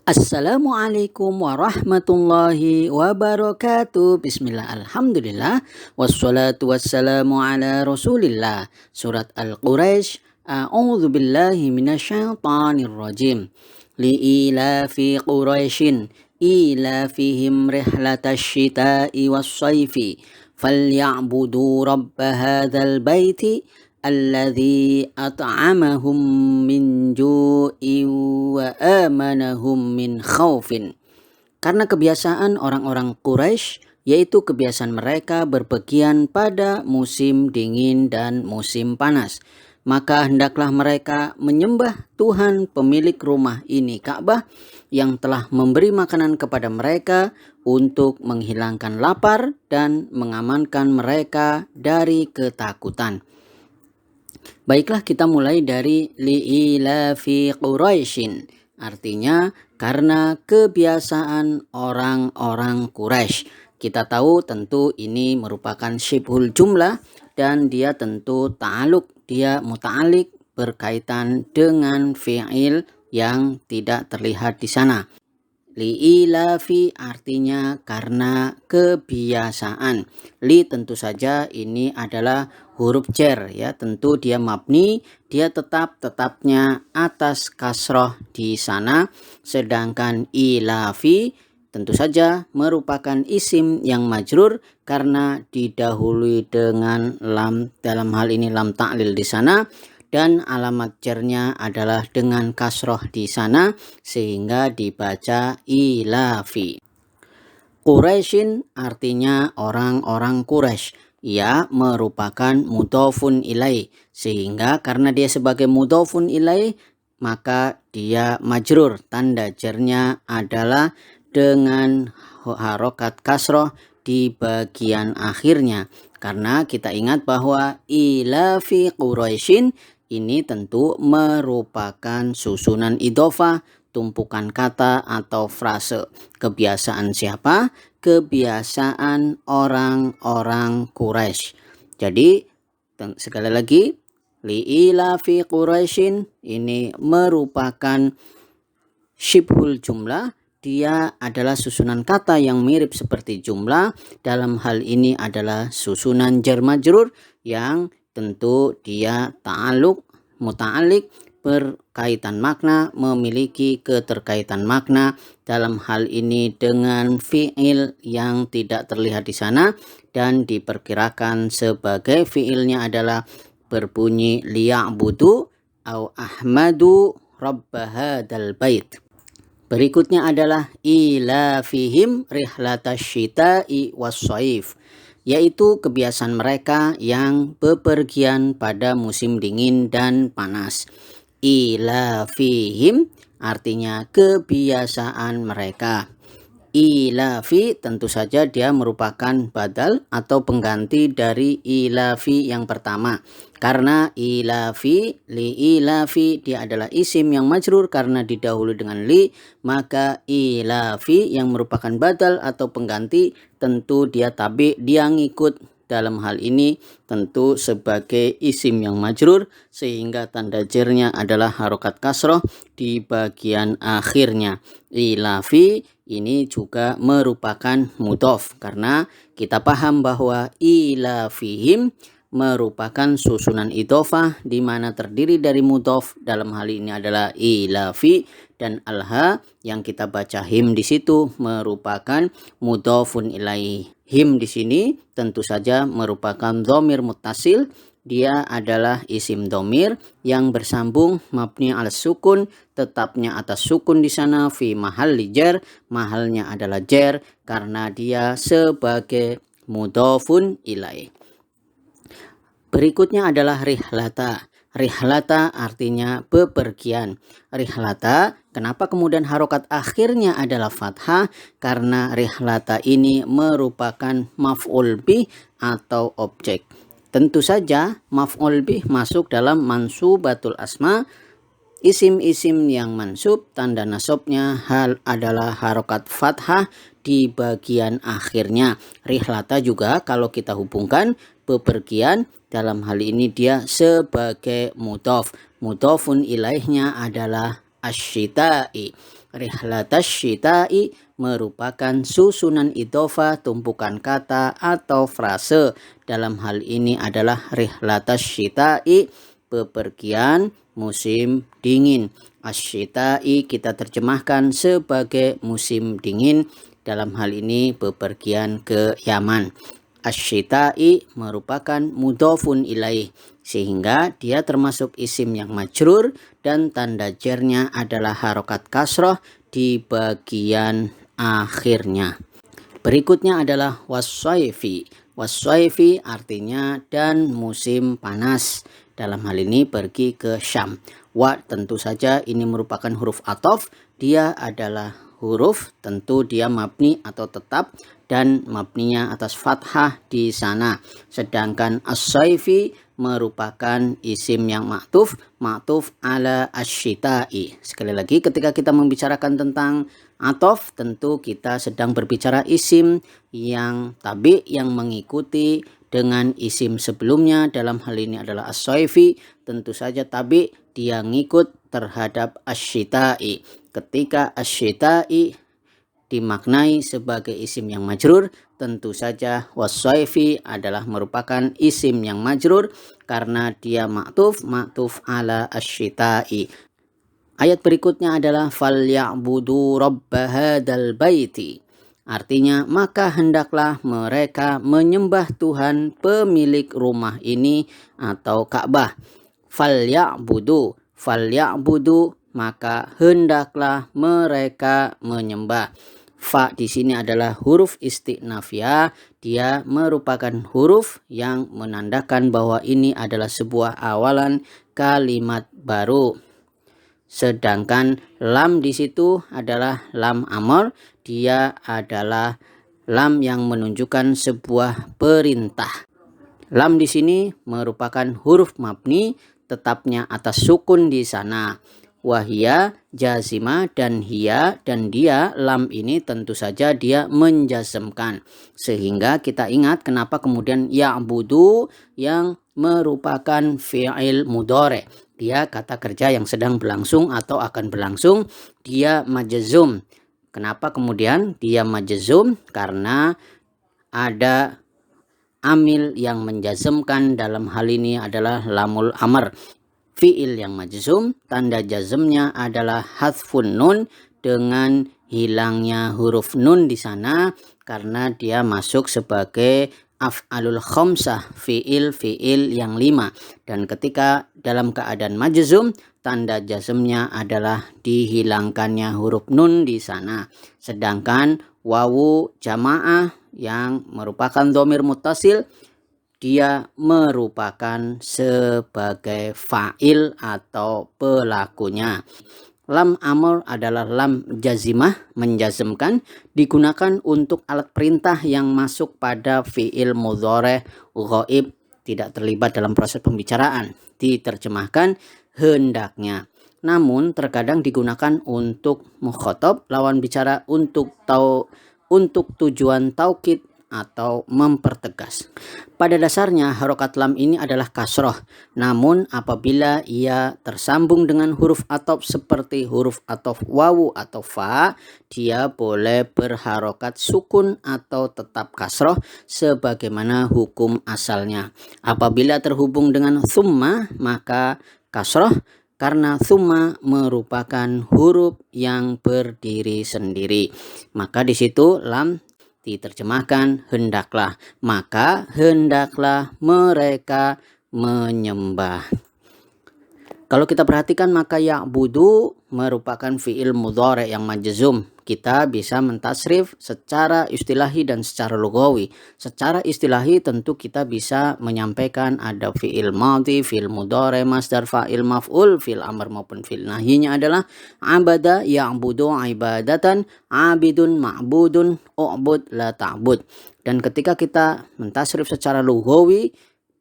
Assalamualaikum warahmatullahi wabarakatuh. Bismillah, alhamdulillah, wassalatu wassalamu ala rasulillah. Surat Al-Quraisy. A'udzu billahi minasyaitonir rajim. Li'ilafi Quraisyin ilafihim rihlatash syita'i was-shaifi falyabudu rabb hadzal baiti alladzi at'amahum min ju'in wa amanahum min khaufin. Karena kebiasaan orang-orang Quraisy, yaitu kebiasaan mereka berpergian pada musim dingin dan musim panas, maka hendaklah mereka menyembah Tuhan pemilik rumah ini, Ka'bah, yang telah memberi makanan kepada mereka untuk menghilangkan lapar dan mengamankan mereka dari ketakutan. Baiklah, kita mulai dari li'ilafi Quraisyin. Artinya karena kebiasaan orang-orang Quraisy. Kita tahu tentu ini merupakan syibhul jumlah dan dia tentu ta'aluk, dia muta'alik berkaitan dengan fi'il yang tidak terlihat di sana. Li'ilafi artinya karena kebiasaan. Li tentu saja ini adalah huruf jar, ya, tentu dia mabni, dia tetapnya atas kasroh di sana, sedangkan ilafi tentu saja merupakan isim yang majrur karena didahului dengan lam, dalam hal ini lam ta'lil di sana, dan alamat jarnya adalah dengan kasroh di sana sehingga dibaca ilafi. Quraisyin artinya orang-orang Quraisy. Ia merupakan mudhofun ilaih, sehingga karena dia sebagai mudhofun ilaih maka dia majrur, tanda jarnya adalah dengan harokat kasroh di bagian akhirnya. Karena kita ingat bahwa ilafi Quraisyin ini tentu merupakan susunan idhofah, tumpukan kata atau frase. Kebiasaan siapa? Kebiasaan orang-orang Quraisy. Jadi sekali lagi, li'ilafi Quraisyin ini merupakan syibhul jumlah. Dia adalah susunan kata yang mirip seperti jumlah. Dalam hal ini adalah susunan jar majrur yang tentu dia ta'aluk, muta'alik, berkaitan makna, memiliki keterkaitan makna, dalam hal ini dengan fi'il yang tidak terlihat di sana dan diperkirakan sebagai fi'ilnya adalah berbunyi liya'budu au ahmadu rabba hadzal bait. Berikutnya adalah ilafihim rihlatash syita'i was-shaif, yaitu kebiasaan mereka yang bepergian pada musim dingin dan panas. Ilafihim artinya kebiasaan mereka. Ilafi tentu saja dia merupakan badal atau pengganti dari ilafi yang pertama. Karena ilafi, li'ilafi dia adalah isim yang majrur karena didahului dengan li, maka ilafi yang merupakan badal atau pengganti tentu dia tabi, dia ngikut dalam hal ini tentu sebagai isim yang majrur sehingga tanda jarnya adalah harokat kasroh di bagian akhirnya. Ilafi ini juga merupakan mudhof karena kita paham bahwa ilafihim merupakan susunan idhofah di mana terdiri dari mudhof, dalam hal ini adalah ilafi, dan alha yang kita baca him di situ merupakan mudhofun ilaih. Him di sini tentu saja merupakan dhamir muttasil. Dia adalah isim dhamir yang bersambung mabni al sukun, tetapnya atas sukun di sana, fi mahalli jar, mahalnya adalah jar karena dia sebagai mudhofun ilaih. Berikutnya adalah rihlata. Rihlata artinya bepergian. Rihlata, kenapa kemudian harokat akhirnya adalah fathah? Karena rihlata ini merupakan maf'ul bih atau objek. Tentu saja maf'ul bih masuk dalam mansubatul asma. Isim-isim yang mansub, tanda nasabnya hal adalah harokat fathah di bagian akhirnya. Rihlata juga kalau kita hubungkan bepergian, dalam hal ini dia sebagai mudhof. Mudhofun ilaihnya adalah asyita'i. Rihlatash syita'i merupakan susunan idhofah, tumpukan kata atau frase. Dalam hal ini adalah rihlatash syita'i, bepergian musim dingin. Asyita'i kita terjemahkan sebagai musim dingin. Dalam hal ini bepergian ke Yaman. Asyita'i merupakan mudhofun ilaih, sehingga dia termasuk isim yang majrur dan tanda jernya adalah harokat kasroh di bagian akhirnya. Berikutnya adalah wassaifi. Wassaifi artinya dan musim panas. Dalam hal ini pergi ke Syam. Wa tentu saja ini merupakan huruf athof. Dia adalah huruf, tentu dia mabni atau tetap, dan mabninya atas fathah di sana. Sedangkan as-saifi merupakan isim yang ma'tuf ala asyita'i. Sekali lagi, ketika kita membicarakan tentang athof, tentu kita sedang berbicara isim yang tabi, yang mengikuti dengan isim sebelumnya. Dalam hal ini adalah as-saifi, tentu saja tabi, dia ngikut terhadap asyita'i. Ketika asyita'i dimaknai sebagai isim yang majrur, tentu saja wassaifi adalah merupakan isim yang majrur karena dia ma'tuf ala asyita'i. Ayat berikutnya adalah falyabudu rabba hadzal baiti. Artinya, maka hendaklah mereka menyembah Tuhan pemilik rumah ini atau Ka'bah. Falyabudu, maka hendaklah mereka menyembah. Fa di sini adalah huruf istinafiyah. Dia merupakan huruf yang menandakan bahwa ini adalah sebuah awalan kalimat baru. Sedangkan lam di situ adalah lam amr. Dia adalah lam yang menunjukkan sebuah perintah. Lam di sini merupakan huruf mabni, tetapnya atas sukun di sana. Wahia jazima, dan hiya dan dia, lam ini tentu saja dia menjazmkan. Sehingga kita ingat kenapa kemudian ya'budu yang merupakan fi'il mudhari. Dia kata kerja yang sedang berlangsung atau akan berlangsung, dia majzum. Kenapa kemudian dia majzum? Karena ada amil yang menjazmkan, dalam hal ini adalah lamul amr. Fi'il yang majzum, tanda jazmnya adalah hadfun nun, dengan hilangnya huruf nun di sana karena dia masuk sebagai af'alul khamsah, fi'il yang 5. Dan ketika dalam keadaan majzum, tanda jazmnya adalah dihilangkannya huruf nun di sana. Sedangkan wawu jamaah yang merupakan dhamir muttasil, dia merupakan sebagai fa'il atau pelakunya. Lam amr adalah lam jazimah, menjazmkan, digunakan untuk alat perintah yang masuk pada fi'il mudhari ghaib, tidak terlibat dalam proses pembicaraan, diterjemahkan hendaknya. Namun terkadang digunakan untuk mukhatab, lawan bicara, untuk tujuan taukid atau mempertegas. Pada dasarnya harokat lam ini adalah kasroh, namun apabila ia tersambung dengan huruf athof seperti huruf athof wawu atau fa, dia boleh berharokat sukun atau tetap kasroh sebagaimana hukum asalnya. Apabila terhubung dengan thumma, maka kasroh, karena thumma merupakan huruf yang berdiri sendiri. Maka di situ lam diterjemahkan hendaklah, maka hendaklah mereka menyembah. Kalau kita perhatikan, maka ya'budu merupakan fi'il mudhari yang majzum. Kita bisa mentasrif secara istilahi dan secara lugawi. Secara istilahi tentu kita bisa menyampaikan ada fi'il madhi, fi'il mudhari, masdar, fa'il, maf'ul, fi'il amr maupun fi'il nahyinya adalah abada ya'budu ibadatan, abidun ma'budun, u'bud la ta'bud. Dan ketika kita mentasrif secara lugawi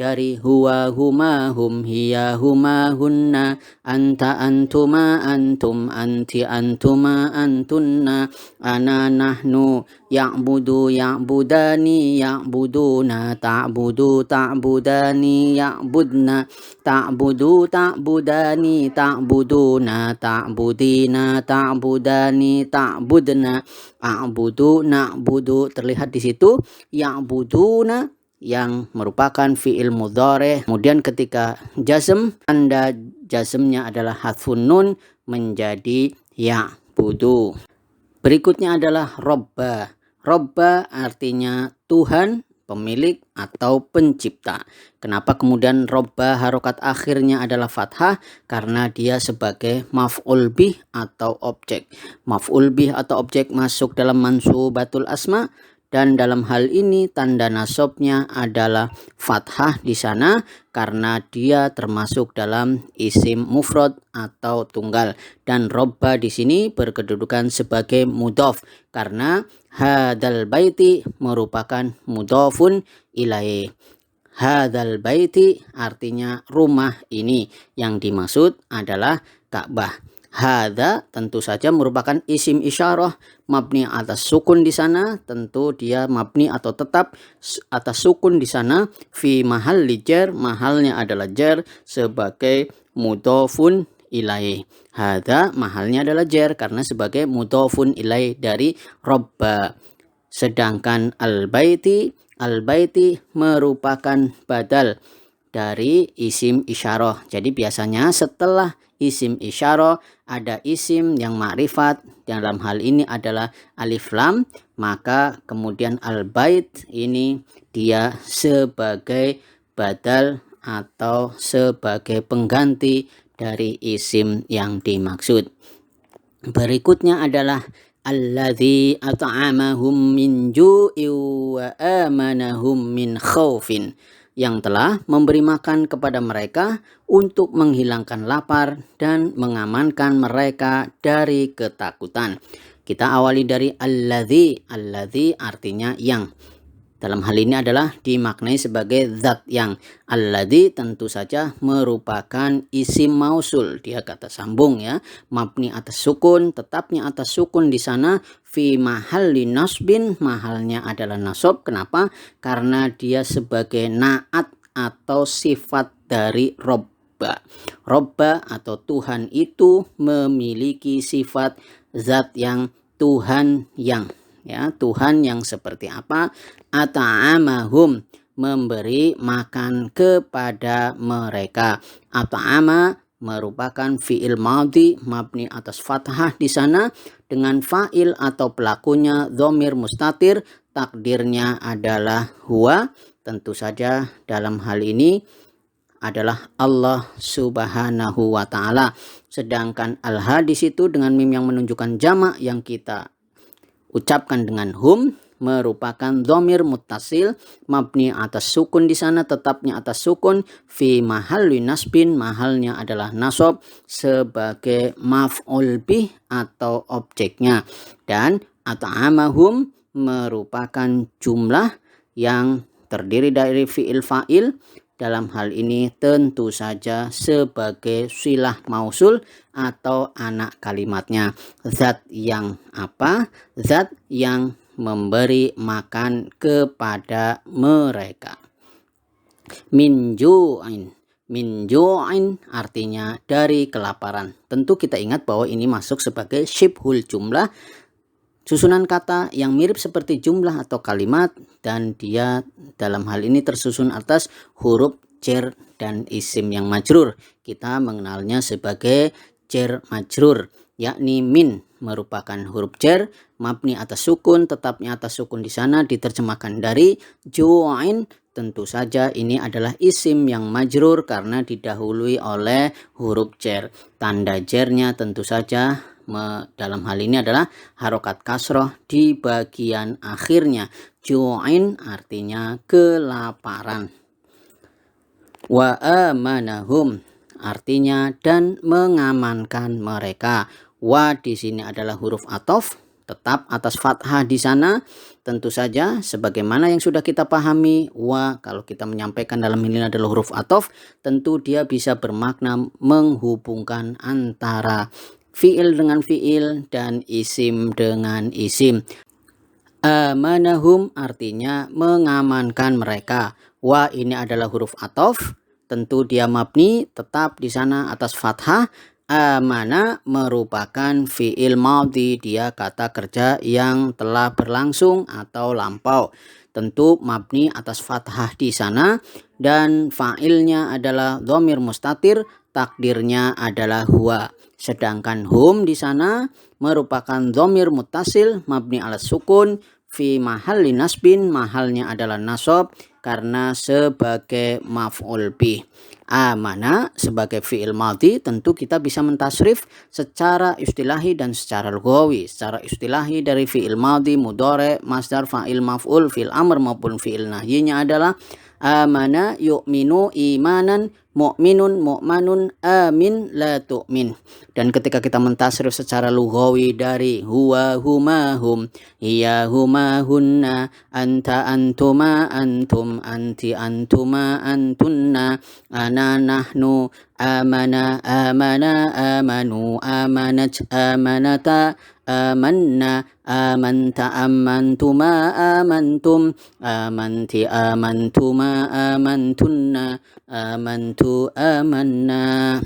dari huwa huma hum hiya huma hunna anta antuma antum anti antuma antunna ana nahnu ya'budu ya'budani ya'buduna ta'budu ta'budani ya'budna ta'budu ta'budani ta'buduna ta'budina ta'budani ta'budna a'budu na'budu. Terlihat di situ ya'buduna yang merupakan fi'il mudhari. Kemudian ketika jazm, tanda jazmnya adalah hadfun nun menjadi ya'budu. Berikutnya adalah robba. Robba artinya Tuhan, pemilik atau pencipta. Kenapa kemudian robba harokat akhirnya adalah fathah? Karena dia sebagai maf'ul bih atau objek. Maf'ul bih atau objek masuk dalam mansubatul asma, dan dalam hal ini tanda nasabnya adalah fathah di sana karena dia termasuk dalam isim mufrad atau tunggal. Dan robba di sini berkedudukan sebagai mudhof karena hadzal baiti merupakan mudhofun ilaih. Hadzal baiti artinya rumah ini, yang dimaksud adalah Ka'bah. Hadza tentu saja merupakan isim isyarah mabni atas sukun di sana, tentu dia mabni atau tetap atas sukun di sana. Fi mahalli jar, mahalnya adalah jar sebagai mudhofun ilaih. Hadza mahalnya adalah jar karena sebagai mudhofun ilaih dari robba. Sedangkan al-baiti merupakan badal dari isim isyarah. Jadi biasanya setelah isim isyarah ada isim yang ma'rifat, dalam hal ini adalah alif lam, maka kemudian al-bait ini dia sebagai badal atau sebagai pengganti dari isim yang dimaksud. Berikutnya adalah alladzi at'amahum min ju'in wa amanahum min khaufin, yang telah memberi makan kepada mereka untuk menghilangkan lapar dan mengamankan mereka dari ketakutan. Kita awali dari alladzi. Alladzi artinya yang. Dalam hal ini adalah dimaknai sebagai zat yang. Alladzi tentu saja merupakan isim mausul, dia kata sambung ya, mabni atas sukun, tetapnya atas sukun di sana. Fi mahalli nasbin, mahalnya adalah nasab. Kenapa? Karena dia sebagai naat atau sifat dari robba. Robba atau Tuhan itu memiliki sifat zat yang, Tuhan yang. Ya, Tuhan yang seperti apa? At'amahum, memberi makan kepada mereka. At'ama merupakan fi'il madhi mabni atas fathah di sana dengan fa'il atau pelakunya dhamir mustatir, takdirnya adalah huwa. Tentu saja dalam hal ini adalah Allah Subhanahu wa taala. Sedangkan al-ha di situ dengan mim yang menunjukkan jamak yang kita ucapkan dengan hum merupakan dhamir muttasil mabni atas sukun di sana, tetapnya atas sukun. Fi mahalli nasbin, mahalnya adalah nasab sebagai maf'ul bih atau objeknya. Dan at'amahum merupakan jumlah yang terdiri dari fi'il fa'il, dalam hal ini tentu saja sebagai silah mausul atau anak kalimatnya. Zat yang apa? Zat yang memberi makan kepada mereka. Min ju'in. Min ju'in artinya dari kelaparan. Tentu kita ingat bahwa ini masuk sebagai syibhul jumlah, susunan kata yang mirip seperti jumlah atau kalimat, dan dia dalam hal ini tersusun atas huruf jar dan isim yang majrur. Kita mengenalnya sebagai jar majrur, yakni min merupakan huruf jar mabni atas sukun, tetapnya atas sukun di sana diterjemahkan dari ju'in. Tentu saja ini adalah isim yang majrur karena didahului oleh huruf jar. Tanda jarnya tentu saja dalam hal ini adalah harokat kasroh di bagian akhirnya. Ju'in artinya kelaparan. Wa amanahum artinya dan mengamankan mereka. Wa di sini adalah huruf athof, tetap atas fathah di sana. Tentu saja sebagaimana yang sudah kita pahami, wa kalau kita menyampaikan dalam ini adalah huruf athof, tentu dia bisa bermakna menghubungkan antara fiil dengan fiil dan isim dengan isim. Amanahum artinya mengamankan mereka. Wa ini adalah huruf athof, tentu dia mabni tetap di sana atas fathah. Amana merupakan fiil madhi, dia kata kerja yang telah berlangsung atau lampau. Tentu mabni atas fathah di sana dan fa'ilnya adalah dhamir mustatir, takdirnya adalah huwa. Sedangkan hum di sana merupakan dhamir muttasil mabni ala sukun fi mahalli nasbin, mahalnya adalah nasab karena sebagai maf'ul bih. Amana sebagai fi'il madhi tentu kita bisa mentasrif secara istilahi dan secara lughawi. Secara istilahi dari fi'il madhi, mudhari, masdar, fa'il, maf'ul, fi'il amr maupun fi'il nahyinya adalah amana yu'minu imanan, mu'minun mu'manun, amin la tu'min. Dan ketika kita mentasrif secara lughawi dari huwa huma hum, hiya huma hunna, anta antuma antum, anti antuma antunna, ana nahnu, amana amana amanu, amanat amanata, amanna amanta amantuma amantum, amanti amantuma amantunna, amantu amanna.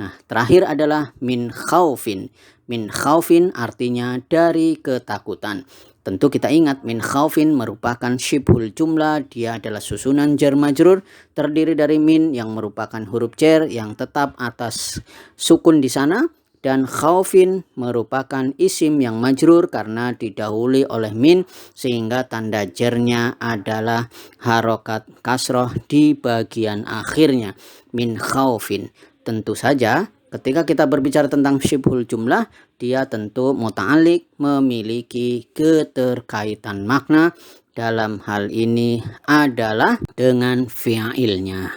Nah, terakhir adalah min khaufin. Min khaufin artinya dari ketakutan. Tentu kita ingat min khaufin merupakan syibhul jumlah, dia adalah susunan jar majrur terdiri dari min yang merupakan huruf jar yang tetap atas sukun di sana, dan khaufin merupakan isim yang majrur karena didahului oleh min sehingga tanda jarnya adalah harokat kasroh di bagian akhirnya. Min khaufin. Tentu saja ketika kita berbicara tentang syibhul jumlah, dia tentu muta'alliq, memiliki keterkaitan makna. Dalam hal ini adalah dengan fi'ilnya.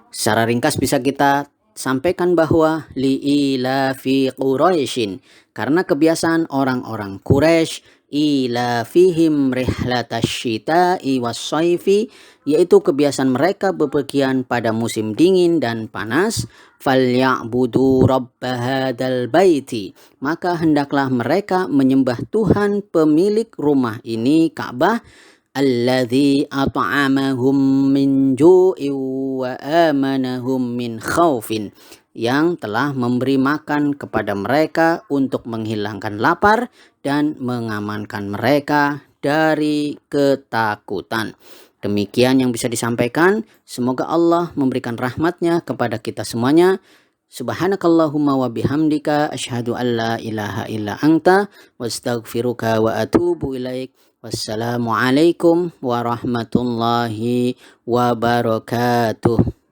Secara ringkas bisa kita sampaikan bahwa li'ilafi Quraisyin, karena kebiasaan orang-orang Quraisy, ilafihim rihlatasyita'i wassaifi, yaitu kebiasaan mereka bepergian pada musim dingin dan panas. Falyabudu rabba hadzal baiti, maka hendaklah mereka menyembah Tuhan pemilik rumah ini, Ka'bah, alladzi at'amahum min ju'in wa amanahum min khaufin, yang telah memberi makan kepada mereka untuk menghilangkan lapar dan mengamankan mereka dari ketakutan. Demikian yang bisa disampaikan. Semoga Allah memberikan rahmatnya kepada kita semuanya. Subhanakallahumma wa bihamdika asyhadu an la ilaha illa anta wastaghfiruka wa atubu ilaik. Wassalamualaikum warahmatullahi wabarakatuh.